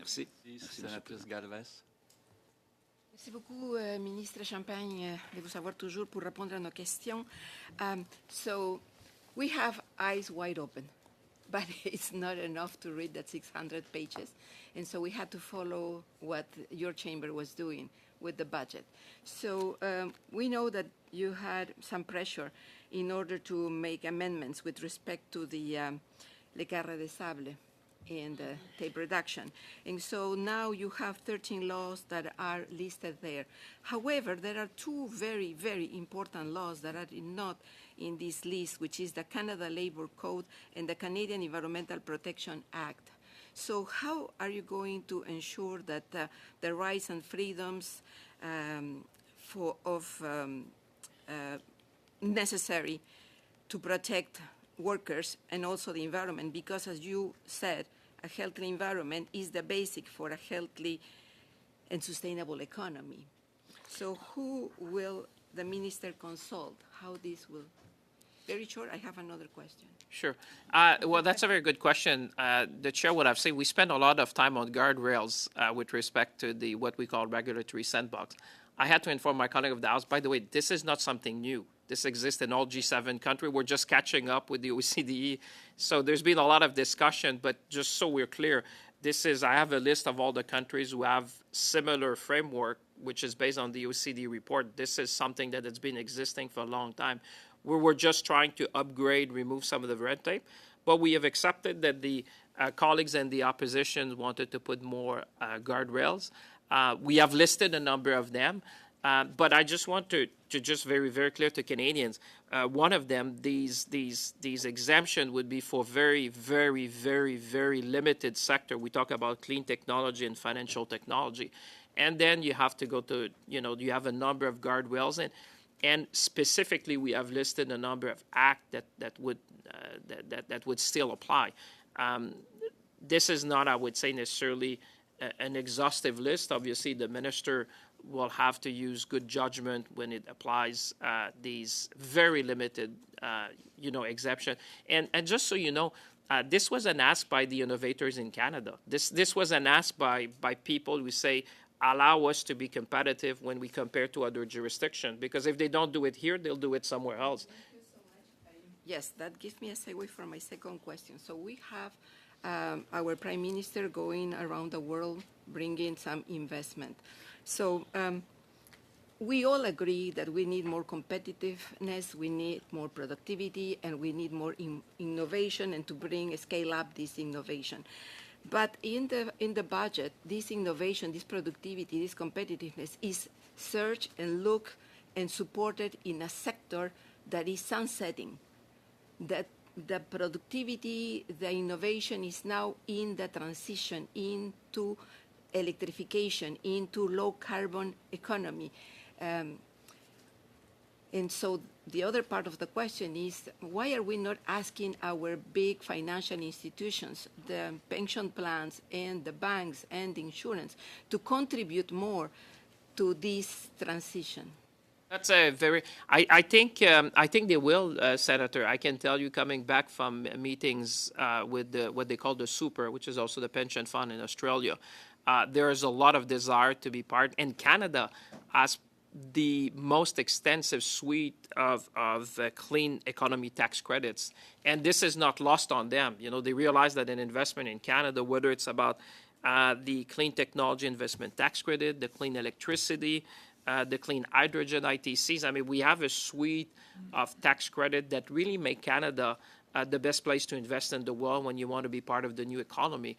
Merci. Sénatrice Galvez. Merci beaucoup, ministre Champagne, de vous avoir toujours pour répondre à nos questions. So we have eyes wide open, but it's not enough to read that 600 pages. And so we had to follow what your chamber was doing with the budget. So we know that you had some pressure in order to make amendments with respect to the Le Carré de Sable and tape reduction. And so now you have 13 laws that are listed there. However, there are two very, very important laws that are not in this list, which is the Canada Labour Code and the Canadian Environmental Protection Act. So how are you going to ensure that the rights and freedoms necessary to protect workers and also the environment? Because as you said, a healthy environment is the basic for a healthy and sustainable economy. So who will the minister consult? How this will? Very short, I have another question. Sure. Well, that's a very good question. The chair would have said we spend a lot of time on guardrails with respect to the what we call regulatory sandbox. I had to inform my colleague of the House, by the way, this is not something new. This exists in all G7 countries. We're just catching up with the OECD. So there's been a lot of discussion, but just so we're clear, I have a list of all the countries who have similar framework, which is based on the OECD report. This is something that has been existing for a long time. We're just trying to upgrade, remove some of the red tape. But we have accepted that the colleagues in the opposition wanted to put more guardrails. We have listed a number of them. But I just want to just very, very clear to Canadians, one of them, these exemptions would be for very, very, very, very limited sector. We talk about clean technology and financial technology. And then you have to go to, you have a number of guardrails. And specifically, we have listed a number of acts that would still apply. This is not, I would say, necessarily an exhaustive list. Obviously, the minister will have to use good judgment when it applies these very limited, exception. And just so you know, this was an ask by the innovators in Canada. This was an ask by people who say, allow us to be competitive when we compare to other jurisdictions. Because if they don't do it here, they'll do it somewhere else. Thank you so much. Yes, that gives me a segue for my second question. So we have our Prime Minister going around the world bringing some investment. So we all agree that we need more competitiveness, we need more productivity, and we need more innovation and to scale up this innovation. But in the budget, this innovation, this productivity, this competitiveness is searched and looked and supported in a sector that is sunsetting. That the productivity, the innovation is now in the transition into electrification, into low-carbon economy. And so the other part of the question is, why are we not asking our big financial institutions, the pension plans and the banks and the insurance, to contribute more to this transition? That's a very. I think they will, Senator. I can tell you, coming back from meetings with what they call the Super, which is also the pension fund in Australia, there is a lot of desire to be part. And Canada has the most extensive suite of clean economy tax credits, and this is not lost on them. They realize that an investment in Canada, whether it's about the clean technology investment tax credit, the clean electricity, the clean hydrogen ITCs. I mean, we have a suite of tax credit that really make Canada the best place to invest in the world when you want to be part of the new economy.